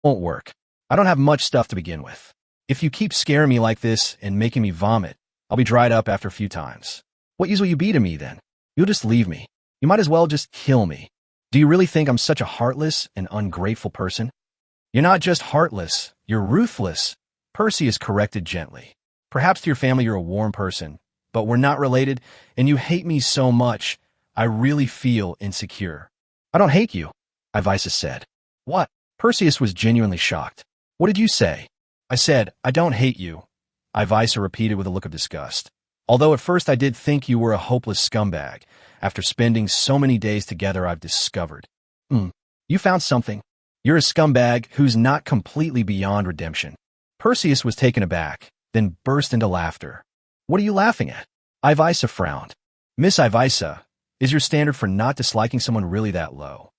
Won't work. I don't have much stuff to begin with. If you keep scaring me like this and making me vomit, I'll be dried up after a few times. What use will you be to me then? You'll just leave me. You might as well just kill me. Do you really think I'm such a heartless and ungrateful person? You're not just heartless, you're ruthless, Perseus corrected gently. Perhaps to your family you're a warm person, but we're not related, and you hate me so much, I really feel insecure. I don't hate you, Ivaisa said. What? Perseus was genuinely shocked. What did you say? I said, I don't hate you, Ivaisa repeated with a look of disgust. Although at first I did think you were a hopeless scumbag, after spending so many days together I've discovered. You found something. You're a scumbag who's not completely beyond redemption. Perseus was taken aback, then burst into laughter. What are you laughing at? Ivaisa frowned. Miss Ivaisa, is your standard for not disliking someone really that low?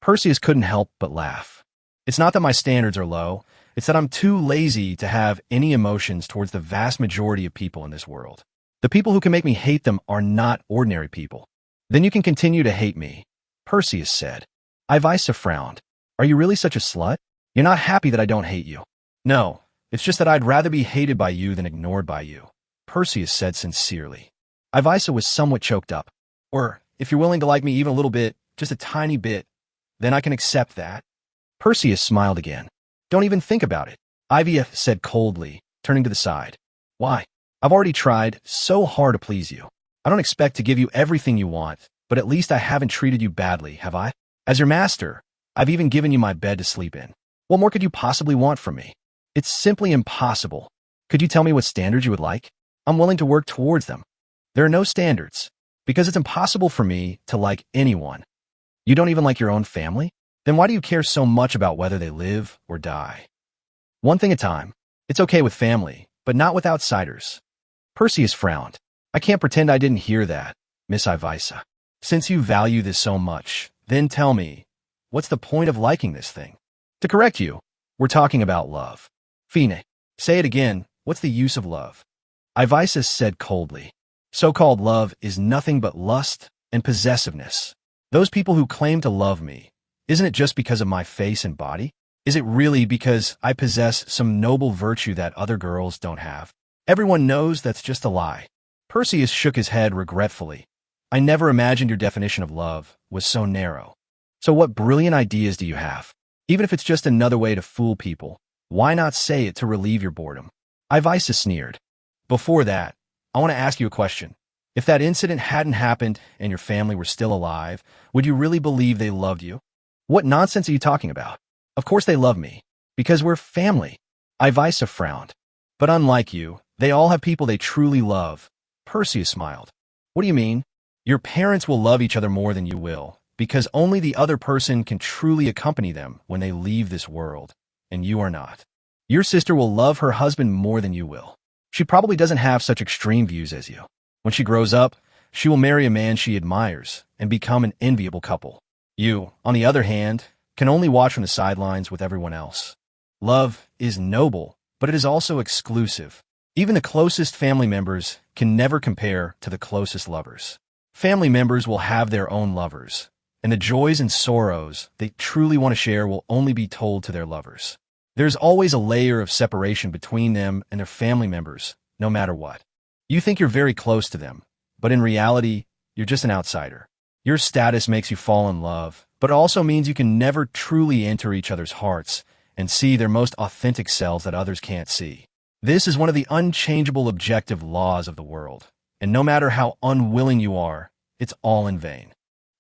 Perseus couldn't help but laugh. It's not that my standards are low, it's that I'm too lazy to have any emotions towards the vast majority of people in this world. The people who can make me hate them are not ordinary people. Then you can continue to hate me, Perseus said. Ivaisa frowned. Are you really such a slut? You're not happy that I don't hate you. No, it's just that I'd rather be hated by you than ignored by you, Perseus said sincerely. Ivaisa was somewhat choked up. Or, if you're willing to like me even a little bit, just a tiny bit, then I can accept that. Perseus smiled again. Don't even think about it, Ivia said coldly, turning to the side. Why? I've already tried so hard to please you. I don't expect to give you everything you want, but at least I haven't treated you badly, have I? As your master, I've even given you my bed to sleep in. What more could you possibly want from me? It's simply impossible. Could you tell me what standards you would like? I'm willing to work towards them. There are no standards, because it's impossible for me to like anyone. You don't even like your own family? Then why do you care so much about whether they live or die? One thing at a time. It's okay with family, but not with outsiders. Perseus frowned. I can't pretend I didn't hear that, Miss Ivaisa. Since you value this so much, then tell me, what's the point of liking this thing? To correct you, we're talking about love. Fine, say it again, what's the use of love? Ivaisa said coldly. So-called love is nothing but lust and possessiveness. Those people who claim to love me, isn't it just because of my face and body? Is it really because I possess some noble virtue that other girls don't have? Everyone knows that's just a lie. Perseus shook his head regretfully. I never imagined your definition of love was so narrow. So what brilliant ideas do you have? Even if it's just another way to fool people, why not say it to relieve your boredom? Ivaisa sneered. Before that, I want to ask you a question. If that incident hadn't happened and your family were still alive, would you really believe they loved you? What nonsense are you talking about? Of course they love me, because we're family. Ivaisa frowned. But unlike you, they all have people they truly love. Perseus smiled. What do you mean? Your parents will love each other more than you will, because only the other person can truly accompany them when they leave this world, and you are not. Your sister will love her husband more than you will. She probably doesn't have such extreme views as you. When she grows up, she will marry a man she admires and become an enviable couple. You, on the other hand, can only watch from the sidelines with everyone else. Love is noble, but it is also exclusive. Even the closest family members can never compare to the closest lovers. Family members will have their own lovers, and the joys and sorrows they truly want to share will only be told to their lovers. There's always a layer of separation between them and their family members, no matter what. You think you're very close to them, but in reality, you're just an outsider. Your status makes you fall in love, but it also means you can never truly enter each other's hearts and see their most authentic selves that others can't see. This is one of the unchangeable objective laws of the world, and no matter how unwilling you are, it's all in vain.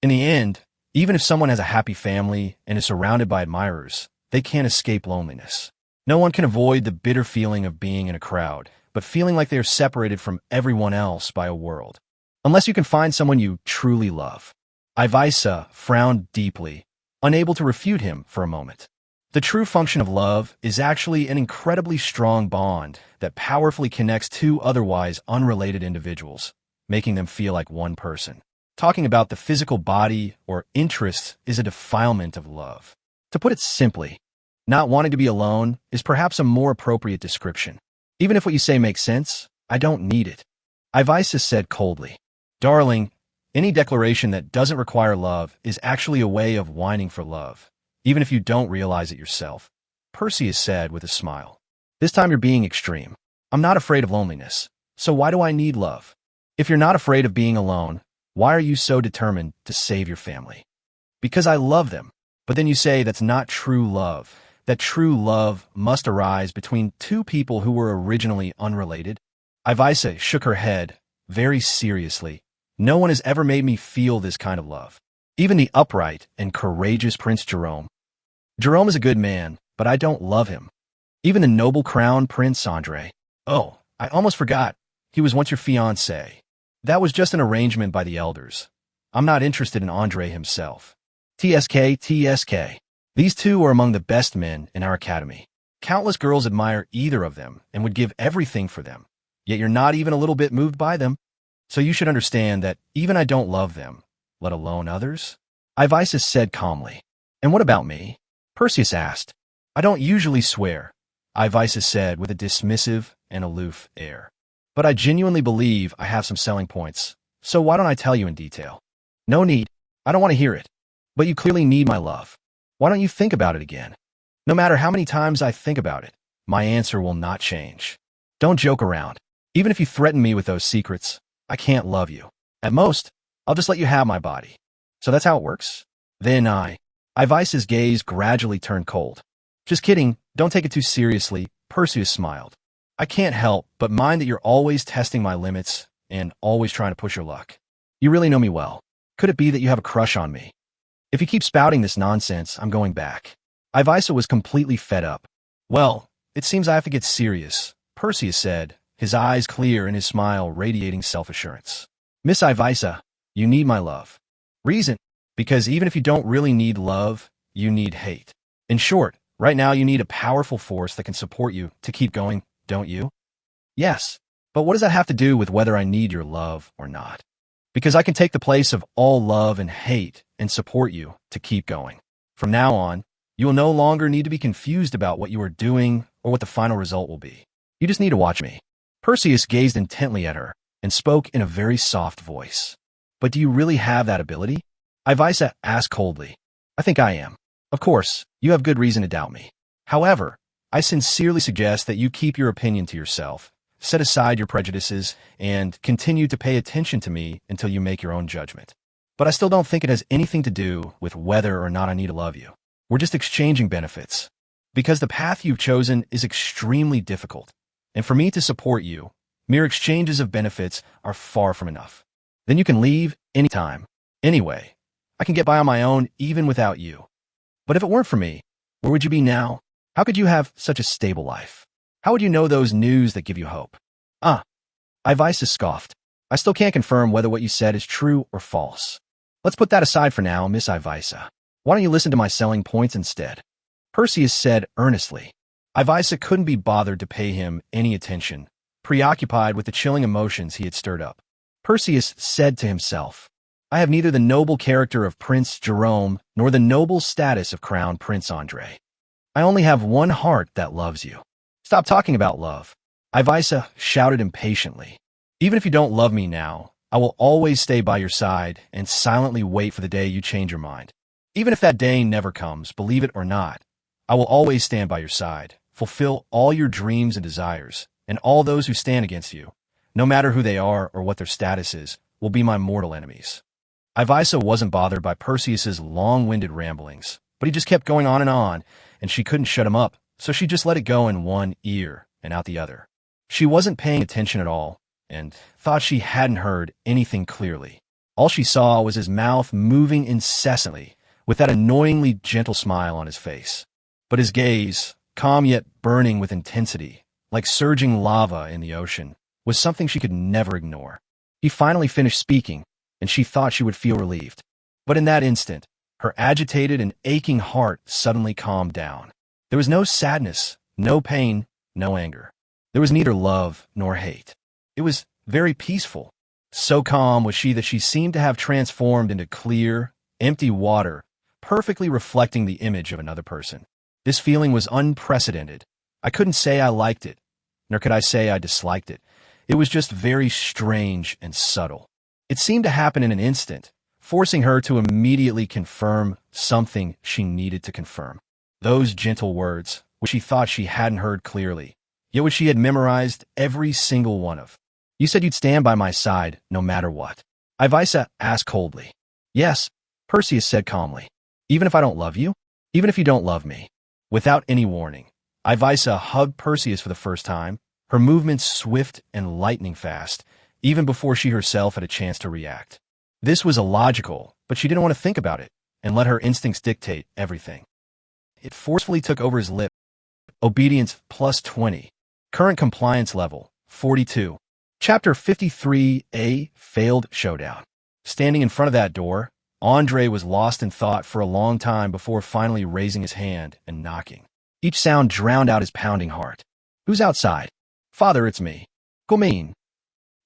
In the end, even if someone has a happy family and is surrounded by admirers, they can't escape loneliness. No one can avoid the bitter feeling of being in a crowd, but feeling like they are separated from everyone else by a world. Unless you can find someone you truly love. Ivaisa frowned deeply, unable to refute him for a moment. The true function of love is actually an incredibly strong bond that powerfully connects two otherwise unrelated individuals, making them feel like one person. Talking about the physical body or interests is a defilement of love. To put it simply, not wanting to be alone is perhaps a more appropriate description. Even if what you say makes sense, I don't need it. Ivaisa said coldly. Darling, any declaration that doesn't require love is actually a way of whining for love, even if you don't realize it yourself. Perseus said with a smile. This time you're being extreme. I'm not afraid of loneliness. So why do I need love? If you're not afraid of being alone, why are you so determined to save your family? Because I love them. But then you say that's not true love, that true love must arise between two people who were originally unrelated. Ivaisa shook her head, very seriously. No one has ever made me feel this kind of love. Even the upright and courageous Prince Jerome. Jerome is a good man, but I don't love him. Even the noble crown Prince Andre. Oh, I almost forgot. He was once your fiancé. That was just an arrangement by the elders. I'm not interested in Andre himself. TSK. These two are among the best men in our academy. Countless girls admire either of them and would give everything for them. Yet you're not even a little bit moved by them. So you should understand that even I don't love them, let alone others. Ivaisa said calmly. And what about me? Perseus asked. I don't usually swear, Ivaisa said with a dismissive and aloof air. But I genuinely believe I have some selling points, so why don't I tell you in detail? No need. I don't want to hear it. But you clearly need my love. Why don't you think about it again? No matter how many times I think about it, my answer will not change. Don't joke around. Even if you threaten me with those secrets, I can't love you. At most, I'll just let you have my body. So that's how it works? Then Ivaisa's gaze gradually turned cold. Just kidding, don't take it too seriously, Perseus smiled. I can't help but mind that you're always testing my limits and always trying to push your luck. You really know me well. Could it be that you have a crush on me? If you keep spouting this nonsense, I'm going back. Ivaisa was completely fed up. Well, it seems I have to get serious, Perseus said, his eyes clear and his smile radiating self-assurance. Miss Ivaisa, you need my love. Reason? Because even if you don't really need love, you need hate. In short, right now you need a powerful force that can support you to keep going, don't you? Yes. But what does that have to do with whether I need your love or not? Because I can take the place of all love and hate and support you to keep going. From now on, you will no longer need to be confused about what you are doing or what the final result will be. You just need to watch me. Perseus gazed intently at her and spoke in a very soft voice. But do you really have that ability? Ivaisa asked coldly. I think I am. Of course, you have good reason to doubt me. However, I sincerely suggest that you keep your opinion to yourself, set aside your prejudices, and continue to pay attention to me until you make your own judgment. But I still don't think it has anything to do with whether or not I need to love you. We're just exchanging benefits. Because the path you've chosen is extremely difficult. And for me to support you, mere exchanges of benefits are far from enough. Then you can leave anytime. Anyway, I can get by on my own even without you. But if it weren't for me, where would you be now? How could you have such a stable life? How would you know those news that give you hope? Ivaisa scoffed. I still can't confirm whether what you said is true or false. Let's put that aside for now, Miss Ivaisa. Why don't you listen to my selling points instead? Perseus said earnestly. Ivaisa couldn't be bothered to pay him any attention, preoccupied with the chilling emotions he had stirred up. Perseus said to himself, I have neither the noble character of Prince Jerome nor the noble status of Crown Prince Andre. I only have one heart that loves you. Stop talking about love. Ivaisa shouted impatiently. Even if you don't love me now, I will always stay by your side and silently wait for the day you change your mind. Even if that day never comes, believe it or not, I will always stand by your side, fulfill all your dreams and desires, and all those who stand against you, no matter who they are or what their status is, will be my mortal enemies. Ivaisa wasn't bothered by Perseus's long-winded ramblings, but he just kept going on, and she couldn't shut him up, so she just let it go in one ear and out the other. She wasn't paying attention at all, and thought she hadn't heard anything clearly. All she saw was his mouth moving incessantly, with that annoyingly gentle smile on his face. But his gaze, calm yet burning with intensity, like surging lava in the ocean, was something she could never ignore. He finally finished speaking, and she thought she would feel relieved. But in that instant, her agitated and aching heart suddenly calmed down. There was no sadness, no pain, no anger. There was neither love nor hate. It was very peaceful. So calm was she that she seemed to have transformed into clear, empty water, perfectly reflecting the image of another person. This feeling was unprecedented. I couldn't say I liked it, nor could I say I disliked it. It was just very strange and subtle. It seemed to happen in an instant, forcing her to immediately confirm something she needed to confirm. Those gentle words, which she thought she hadn't heard clearly, yet which she had memorized every single one of. You said you'd stand by my side no matter what. Ivaisa asked coldly. Yes, Perseus said calmly. Even if I don't love you? Even if you don't love me? Without any warning, Ivaisa hugged Perseus for the first time, her movements swift and lightning fast, even before she herself had a chance to react. This was illogical, but she didn't want to think about it and let her instincts dictate everything. It forcefully took over his lip. Obedience plus 20. Current compliance level, 42. Chapter 53A, Failed Showdown. Standing in front of that door, Andre was lost in thought for a long time before finally raising his hand and knocking. Each sound drowned out his pounding heart. Who's outside? Father, it's me. Come in.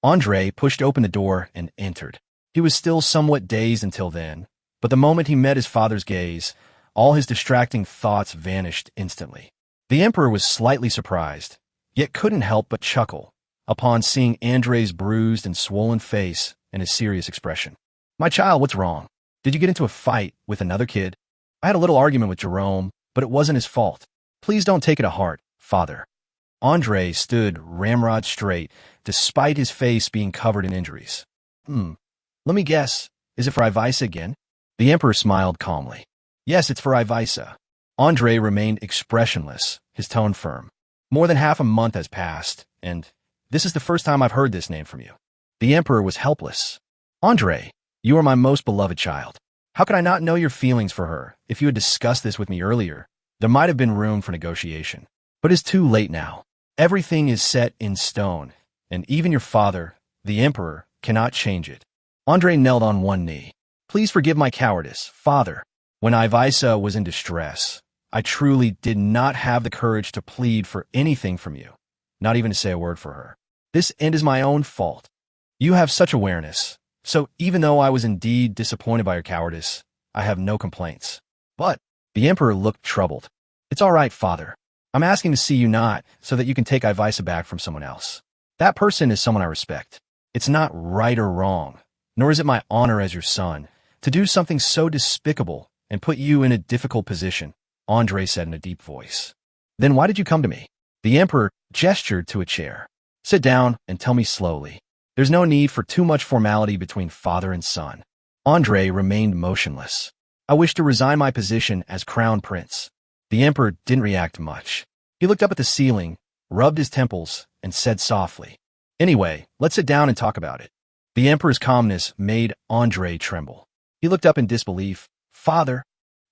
Andre pushed open the door and entered. He was still somewhat dazed until then, but the moment he met his father's gaze, all his distracting thoughts vanished instantly. The Emperor was slightly surprised, yet couldn't help but chuckle upon seeing Andre's bruised and swollen face and his serious expression. My child, what's wrong? Did you get into a fight with another kid? I had a little argument with Jerome, but it wasn't his fault. Please don't take it to heart, father. Andre stood ramrod straight, despite his face being covered in injuries. Let me guess, is it for Ivaisa again? The Emperor smiled calmly. Yes, it's for Ivaisa. Andre remained expressionless, his tone firm. More than half a month has passed, and this is the first time I've heard this name from you. The Emperor was helpless. Andre, you are my most beloved child. How could I not know your feelings for her? If you had discussed this with me earlier, there might have been room for negotiation. But it's too late now. Everything is set in stone, and even your father, the Emperor, cannot change it. Andre knelt on one knee. Please forgive my cowardice, father. When Ivaisa was in distress, I truly did not have the courage to plead for anything from you, not even to say a word for her. This end is my own fault. You have such awareness. So even though I was indeed disappointed by your cowardice, I have no complaints. But the Emperor looked troubled. It's all right, father. I'm asking to see you not so that you can take Ivaisa back from someone else. That person is someone I respect. It's not right or wrong, nor is it my honor as your son, to do something so despicable and put you in a difficult position, Andre said in a deep voice. Then why did you come to me? The Emperor gestured to a chair. Sit down and tell me slowly. There's no need for too much formality between father and son. Andre remained motionless. I wish to resign my position as crown prince. The Emperor didn't react much. He looked up at the ceiling, rubbed his temples, and said softly, Anyway, let's sit down and talk about it. The Emperor's calmness made Andre tremble. He looked up in disbelief. Father,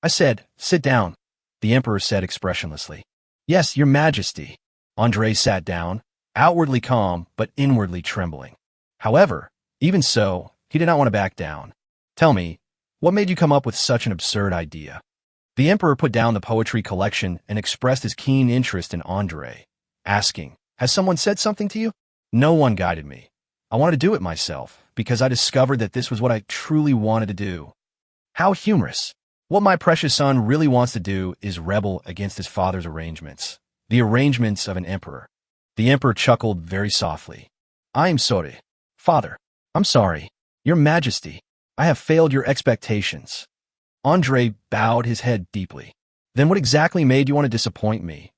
I said, sit down. The Emperor said expressionlessly. Yes, your majesty. Andre sat down, outwardly calm but inwardly trembling. However, even so, he did not want to back down. Tell me, what made you come up with such an absurd idea? The Emperor put down the poetry collection and expressed his keen interest in Andre, asking, Has someone said something to you? No one guided me. I wanted to do it myself, because I discovered that this was what I truly wanted to do. How humorous. What my precious son really wants to do is rebel against his father's arrangements, the arrangements of an emperor. The Emperor chuckled very softly. I am sorry. Father, I'm sorry. Your Majesty, I have failed your expectations. Andre bowed his head deeply. Then what exactly made you want to disappoint me?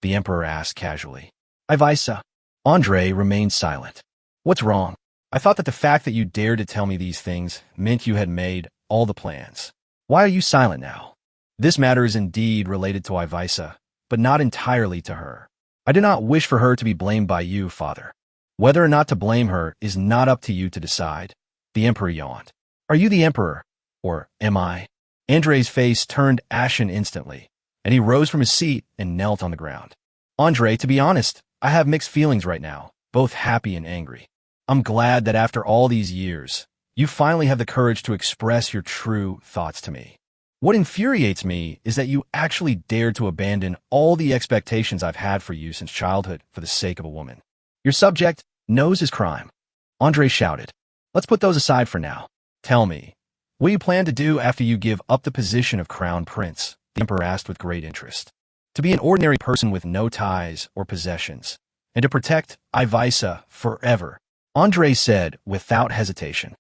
The Emperor asked casually. Ivaisa. Andre remained silent. What's wrong? I thought that the fact that you dared to tell me these things meant you had made all the plans. Why are you silent now? This matter is indeed related to Ivaisa, but not entirely to her. I do not wish for her to be blamed by you, father. Whether or not to blame her is not up to you to decide. The Emperor yawned. Are you the Emperor? Or am I? Andre's face turned ashen instantly, and he rose from his seat and knelt on the ground. Andre, to be honest, I have mixed feelings right now, both happy and angry. I'm glad that after all these years, you finally have the courage to express your true thoughts to me. What infuriates me is that you actually dared to abandon all the expectations I've had for you since childhood for the sake of a woman. Your subject knows his crime. Andre shouted. Let's put those aside for now. Tell me, what do you plan to do after you give up the position of crown prince? The Emperor asked with great interest. To be an ordinary person with no ties or possessions, and to protect Ivaisa forever, Andre said without hesitation.